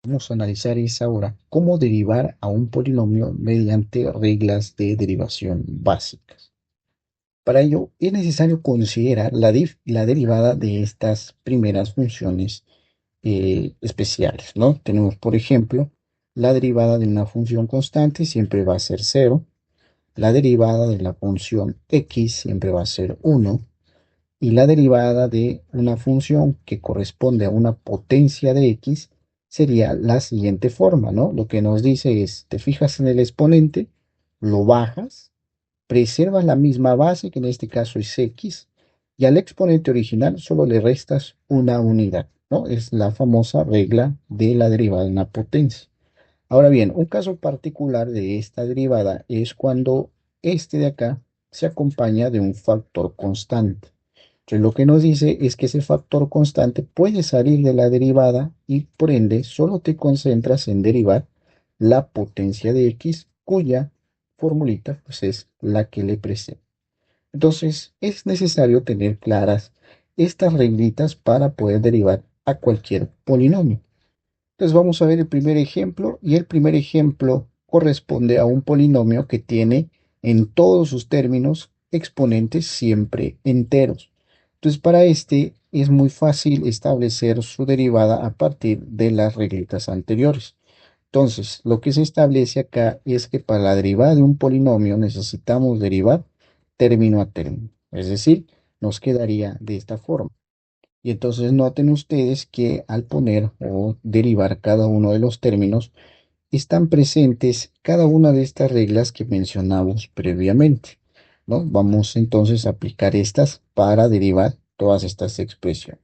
Vamos a analizar es ahora cómo derivar a un polinomio mediante reglas de derivación básicas. Para ello es necesario considerar la derivada de estas primeras funciones especiales, ¿no? Tenemos, por ejemplo, la derivada de una función constante siempre va a ser cero. La derivada de la función x siempre va a ser uno. Y la derivada de una función que corresponde a una potencia de x sería la siguiente forma, ¿no? Lo que nos dice es, te fijas en el exponente, lo bajas, preservas la misma base, que en este caso es x, y al exponente original solo le restas una unidad, ¿no? Es la famosa regla de la derivada de una potencia. Ahora bien, un caso particular de esta derivada es cuando este de acá se acompaña de un factor constante. Entonces, lo que nos dice es que ese factor constante puede salir de la derivada y por ende solo te concentras en derivar la potencia de x, cuya formulita pues es la que le precede. Entonces, es necesario tener claras estas reglitas para poder derivar a cualquier polinomio. Entonces, vamos a ver el primer ejemplo y el primer ejemplo corresponde a un polinomio que tiene en todos sus términos exponentes siempre enteros. Entonces, para este es muy fácil establecer su derivada a partir de las reglitas anteriores. Entonces, lo que se establece acá es que para la derivada de un polinomio necesitamos derivar término a término. Es decir, nos quedaría de esta forma. Y entonces noten ustedes que al poner o derivar cada uno de los términos, están presentes cada una de estas reglas que mencionamos previamente, ¿no? Vamos entonces a aplicar estas para derivar todas estas expresiones.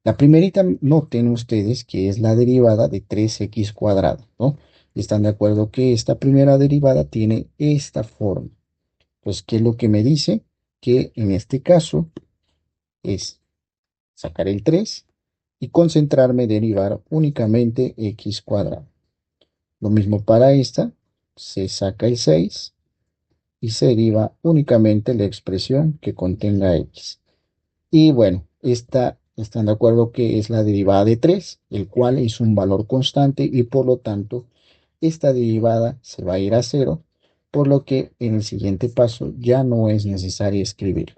La primerita, noten ustedes que es la derivada de 3x cuadrado, ¿no? Están de acuerdo que esta primera derivada tiene esta forma. Pues, ¿qué es lo que me dice? Que en este caso es sacar el 3 y concentrarme en derivar únicamente x cuadrado. Lo mismo para esta, se saca el 6 y se deriva únicamente la expresión que contenga x. Y bueno, esta están de acuerdo que es la derivada de 3, el cual es un valor constante y por lo tanto esta derivada se va a ir a cero, por lo que en el siguiente paso ya no es necesario escribir.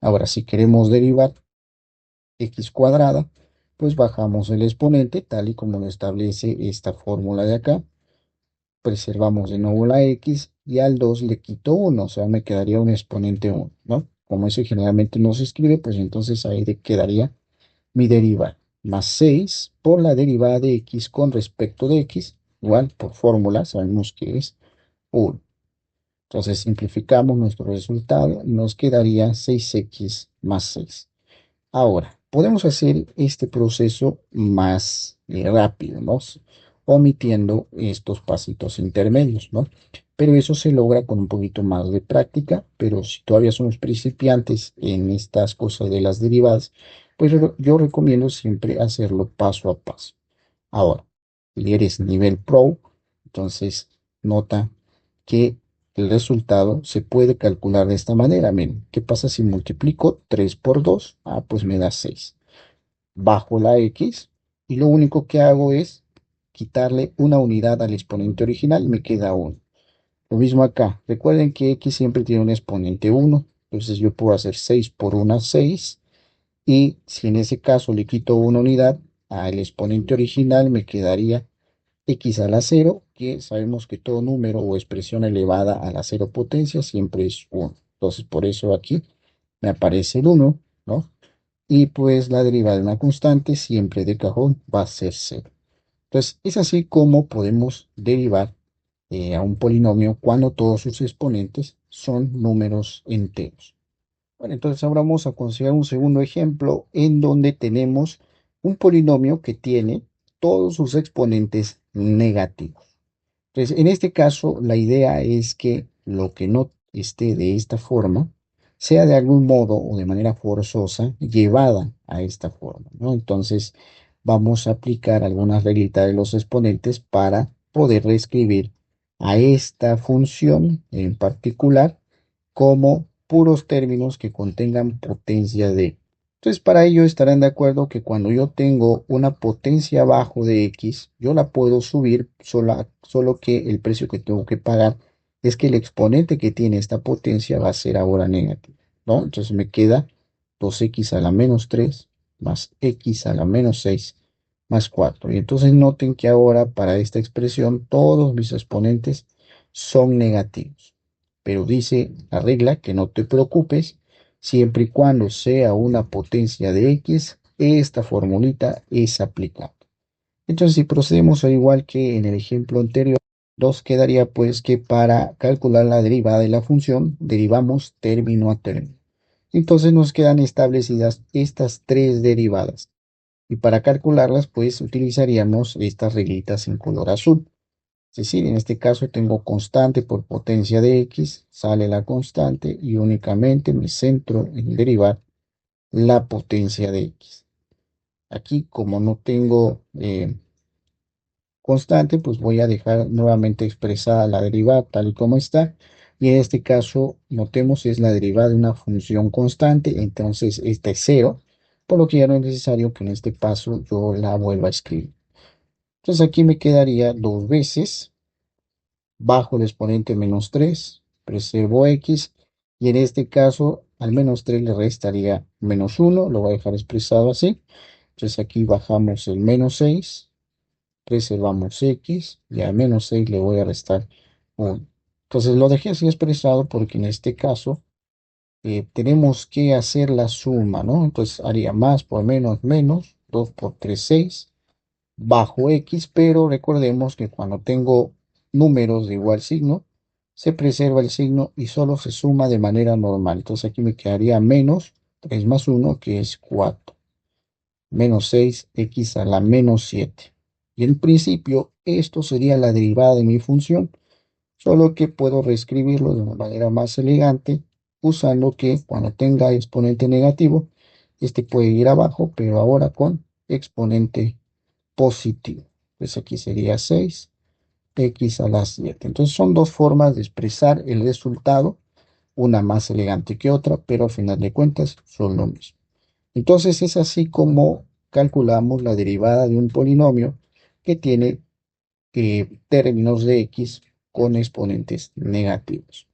Ahora, si queremos derivar x cuadrada, pues bajamos el exponente tal y como lo establece esta fórmula de acá. Preservamos de nuevo la x y al 2 le quito 1, o sea, me quedaría un exponente 1, ¿no? Como eso generalmente no se escribe, pues entonces ahí quedaría mi derivada. Más 6 por la derivada de x con respecto de x, igual por fórmula sabemos que es 1. Entonces simplificamos nuestro resultado y nos quedaría 6x más 6. Ahora, podemos hacer este proceso más rápido, ¿no? Omitiendo estos pasitos intermedios, ¿no? Pero eso se logra con un poquito más de práctica, pero si todavía somos principiantes en estas cosas de las derivadas, pues yo recomiendo siempre hacerlo paso a paso. Ahora, si eres nivel pro, entonces nota que el resultado se puede calcular de esta manera. Miren, ¿qué pasa si multiplico 3 por 2? Ah, pues me da 6. Bajo la x y lo único que hago es quitarle una unidad al exponente original y me queda 1. Lo mismo acá. Recuerden que x siempre tiene un exponente 1. Entonces yo puedo hacer 6 por 1, 6. Y si en ese caso le quito una unidad al exponente original, me quedaría x a la cero, que sabemos que todo número o expresión elevada a la cero potencia siempre es 1. Entonces, por eso aquí me aparece el 1, ¿no? Y pues la derivada de una constante siempre de cajón va a ser cero. Entonces, es así como podemos derivar a un polinomio cuando todos sus exponentes son números enteros. Bueno, entonces ahora vamos a considerar un segundo ejemplo en donde tenemos un polinomio que tiene todos sus exponentes negativos. Entonces, en este caso, la idea es que lo que no esté de esta forma sea de algún modo o de manera forzosa llevada a esta forma, ¿no? Entonces, vamos a aplicar algunas reglitas de los exponentes para poder reescribir a esta función en particular como puros términos que contengan potencia de. Entonces, para ello estarán de acuerdo que cuando yo tengo una potencia abajo de X, yo la puedo subir, solo que el precio que tengo que pagar es que el exponente que tiene esta potencia va a ser ahora negativo, ¿no? Entonces me queda 2x a la menos 3 más x a la menos 6 más 4. Y entonces noten que ahora para esta expresión todos mis exponentes son negativos. Pero dice la regla que no te preocupes. Siempre y cuando sea una potencia de X, esta formulita es aplicable. Entonces, si procedemos al igual que en el ejemplo anterior, nos quedaría pues que para calcular la derivada de la función, derivamos término a término. Entonces nos quedan establecidas estas tres derivadas. Y para calcularlas, pues utilizaríamos estas reglitas en color azul. Es decir, en este caso tengo constante por potencia de X, sale la constante y únicamente me centro en derivar la potencia de X. Aquí, como no tengo constante, pues voy a dejar nuevamente expresada la derivada tal y como está. Y en este caso, notemos, es la derivada de una función constante, entonces esta es cero, por lo que ya no es necesario que en este paso yo la vuelva a escribir. Entonces aquí me quedaría dos veces bajo el exponente menos 3 preservo X, y en este caso al menos 3 le restaría menos 1, lo voy a dejar expresado así. Entonces aquí bajamos el menos 6, preservamos X, y a menos 6 le voy a restar 1. Entonces lo dejé así expresado porque en este caso tenemos que hacer la suma, ¿no? Entonces haría más por menos, menos, 2 por 3 6 bajo X, pero recordemos que cuando tengo números de igual signo, se preserva el signo y solo se suma de manera normal. Entonces aquí me quedaría menos 3 más 1, que es 4, menos 6x a la menos 7. Y en principio esto sería la derivada de mi función, solo que puedo reescribirlo de una manera más elegante, usando que cuando tenga exponente negativo, este puede ir abajo, pero ahora con exponente positivo. Pues aquí sería 6x a la 7. Entonces son dos formas de expresar el resultado, una más elegante que otra, pero al final de cuentas son lo mismo. Entonces es así como calculamos la derivada de un polinomio que tiene términos de x con exponentes negativos.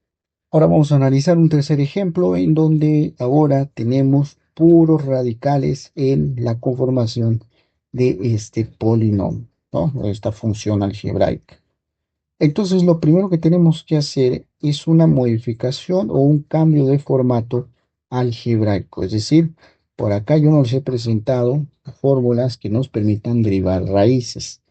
Ahora vamos a analizar un tercer ejemplo en donde ahora tenemos puros radicales en la conformación de este polinomio, ¿no? Esta función algebraica. Entonces, lo primero que tenemos que hacer es una modificación o un cambio de formato algebraico. Es decir, por acá yo no les he presentado fórmulas que nos permitan derivar raíces.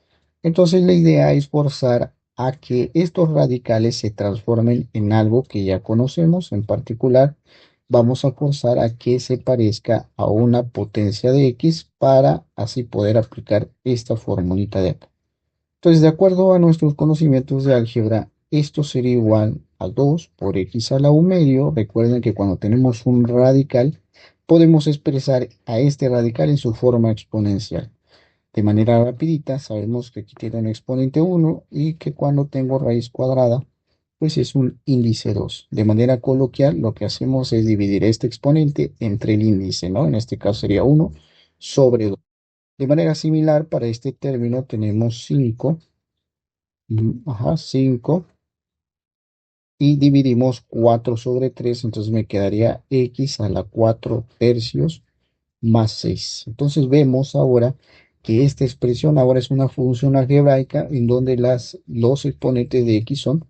Entonces, la idea es forzar a que estos radicales se transformen en algo que ya conocemos. En particular, vamos a forzar a que se parezca a una potencia de x para así poder aplicar esta formulita de acá. Entonces, de acuerdo a nuestros conocimientos de álgebra, esto sería igual a 2 por x a la u medio. Recuerden que cuando tenemos un radical, podemos expresar a este radical en su forma exponencial. De manera rapidita, sabemos que aquí tiene un exponente 1 y que cuando tengo raíz cuadrada, pues es un índice 2. De manera coloquial, lo que hacemos es dividir este exponente entre el índice, ¿no? En este caso sería 1 sobre 2. De manera similar, para este término tenemos 5. Ajá, 5 y dividimos 4 sobre 3, entonces me quedaría x a la 4 tercios más 6. Entonces vemos ahora que esta expresión ahora es una función algebraica en donde los exponentes de x son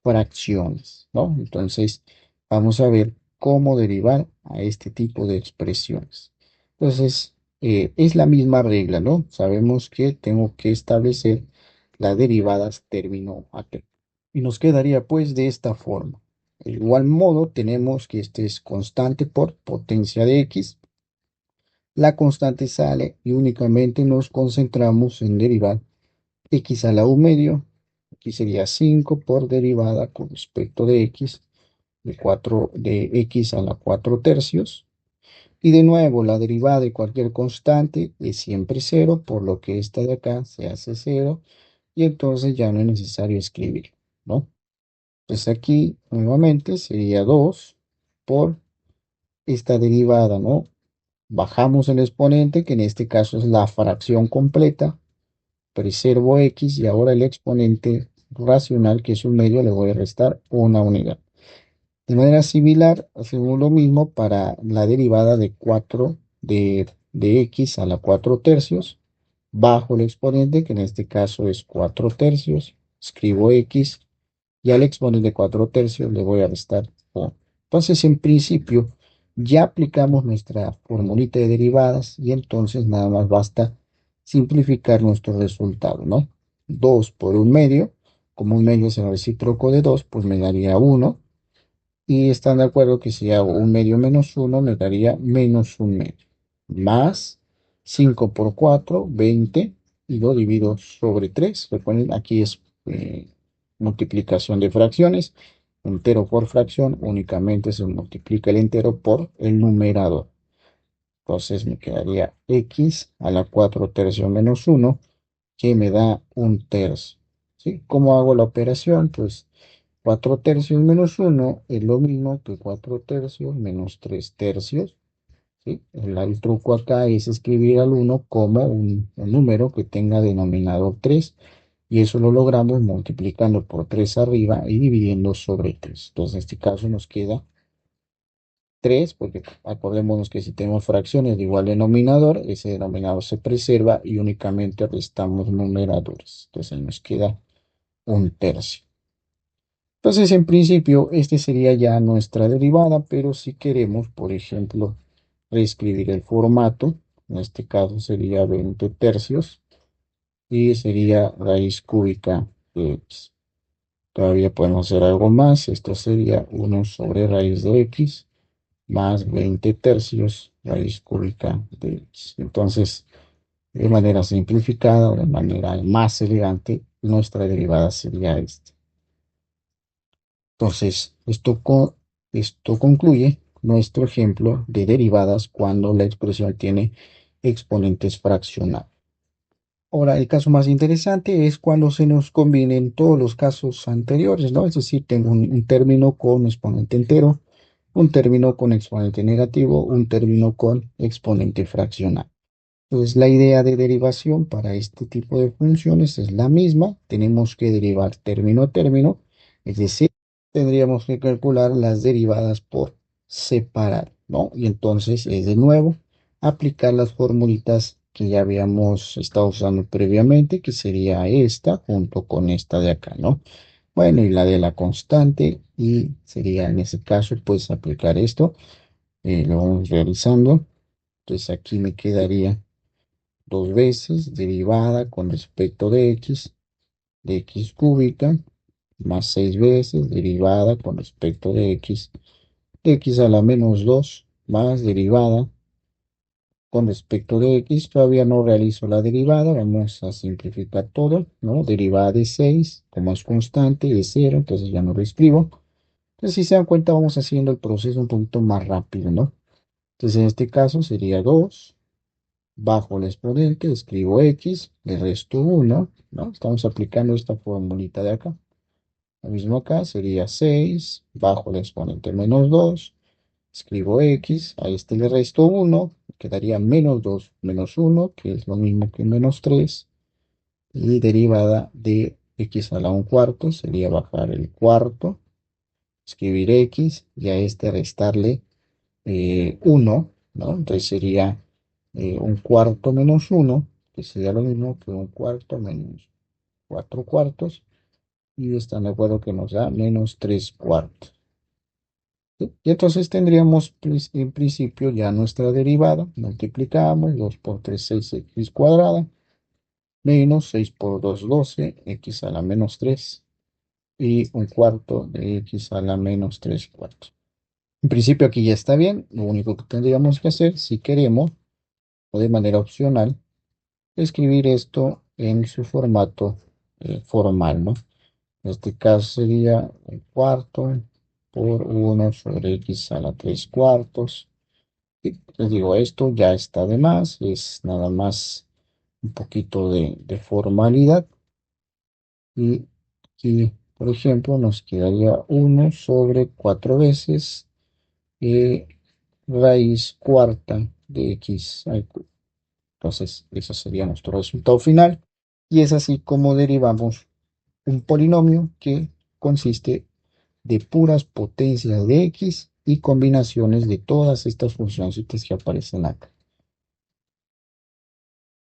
fracciones, ¿no? Entonces vamos a ver cómo derivar a este tipo de expresiones. Entonces es la misma regla, ¿no? Sabemos que tengo que establecer las derivadas término a término. Y nos quedaría pues de esta forma. De igual modo tenemos que este es constante por potencia de x. La constante sale y únicamente nos concentramos en derivar x a la u medio. Aquí sería 5 por derivada con respecto de x de x a la 4 tercios. Y de nuevo, la derivada de cualquier constante es siempre cero, por lo que esta de acá se hace cero y entonces ya no es necesario escribir, ¿no? Pues aquí nuevamente sería 2 por esta derivada, ¿no? Bajamos el exponente, que en este caso es la fracción completa, preservo x y ahora el exponente racional, que es un medio, le voy a restar una unidad. De manera similar, hacemos lo mismo para la derivada de 4 de x a la 4 tercios. Bajo el exponente, que en este caso es 4 tercios, escribo x y al exponente de 4 tercios le voy a restar 1. Entonces, en principio, ya aplicamos nuestra formulita de derivadas y entonces nada más basta simplificar nuestro resultado, ¿no? 2 por un medio, como un medio es el recíproco de 2, pues me daría 1. Y están de acuerdo que si hago un medio menos uno me daría menos un medio. Más 5 por 4 20 y lo divido sobre 3. Recuerden, aquí es multiplicación de fracciones. Entero por fracción, únicamente se multiplica el entero por el numerador. Entonces me quedaría x a la 4 tercios menos uno, que me da un tercio. ¿Sí? ¿Cómo hago la operación? Pues 4 tercios menos uno es lo mismo que 4 tercios menos 3 tercios. ¿Sí? El truco acá es escribir al uno como un número que tenga denominador 3 y eso lo logramos multiplicando por 3 arriba y dividiendo sobre 3. Entonces en este caso nos queda 3 porque acordémonos que si tenemos fracciones de igual denominador, ese denominador se preserva y únicamente restamos numeradores. Entonces ahí nos queda un tercio. Entonces, en principio, este sería ya nuestra derivada, pero si queremos, por ejemplo, reescribir el formato, en este caso sería 20 tercios y sería raíz cúbica de x. Todavía podemos hacer algo más, esto sería 1 sobre raíz de x más 20 tercios raíz cúbica de x. Entonces, de manera simplificada o de manera más elegante, nuestra derivada sería esta. Entonces, esto concluye nuestro ejemplo de derivadas cuando la expresión tiene exponentes fraccionados. Ahora, el caso más interesante es cuando se nos combinen todos los casos anteriores, ¿no? Es decir, tengo un término con exponente entero, un término con exponente negativo, un término con exponente fraccionado. Entonces, la idea de derivación para este tipo de funciones es la misma. Tenemos que derivar término a término, es decir, tendríamos que calcular las derivadas por separado, ¿no? Y entonces es de nuevo aplicar las formulitas que ya habíamos estado usando previamente, que sería esta junto con esta de acá, ¿no? Bueno, y la de la constante, y sería en ese caso, pues aplicar esto. Lo vamos realizando. Entonces aquí me quedaría dos veces derivada con respecto de x cúbica, más 6 veces derivada con respecto de x a la menos 2, más derivada con respecto de x. Todavía no realizo la derivada, vamos a simplificar todo, ¿no? Derivada de 6, como es constante, es 0, entonces ya no lo escribo. Entonces, si se dan cuenta, vamos haciendo el proceso un poquito más rápido, ¿no? Entonces, en este caso sería 2. Bajo el exponente, escribo x, le resto 1, ¿no? Estamos aplicando esta formulita de acá. Lo mismo acá sería 6, bajo el exponente menos 2, escribo x, a este le resto 1, quedaría menos 2 menos 1, que es lo mismo que menos 3, y derivada de x a la 1 cuarto sería bajar el cuarto, escribir x, y a este restarle 1, ¿no? Entonces sería un cuarto menos 1, que sería lo mismo que un cuarto menos 4 cuartos, y están de acuerdo que nos da menos 3 cuartos. ¿Sí? Y entonces tendríamos en principio ya nuestra derivada, multiplicamos 2 por 3 6 x cuadrada, menos 6 por 2 12, x a la menos 3, y un cuarto de x a la menos 3 cuartos. En principio aquí ya está bien, lo único que tendríamos que hacer si queremos o de manera opcional, escribir esto en su formato formal, ¿no? En este caso sería un cuarto por 1 sobre x a la 3 cuartos. Y les digo, esto ya está de más, es nada más un poquito de formalidad. Y aquí, por ejemplo, nos quedaría 1 sobre 4 veces raíz cuarta de x a q. Entonces, ese sería nuestro resultado final. Y es así como derivamos un polinomio que consiste de puras potencias de x y combinaciones de todas estas funciones que aparecen acá.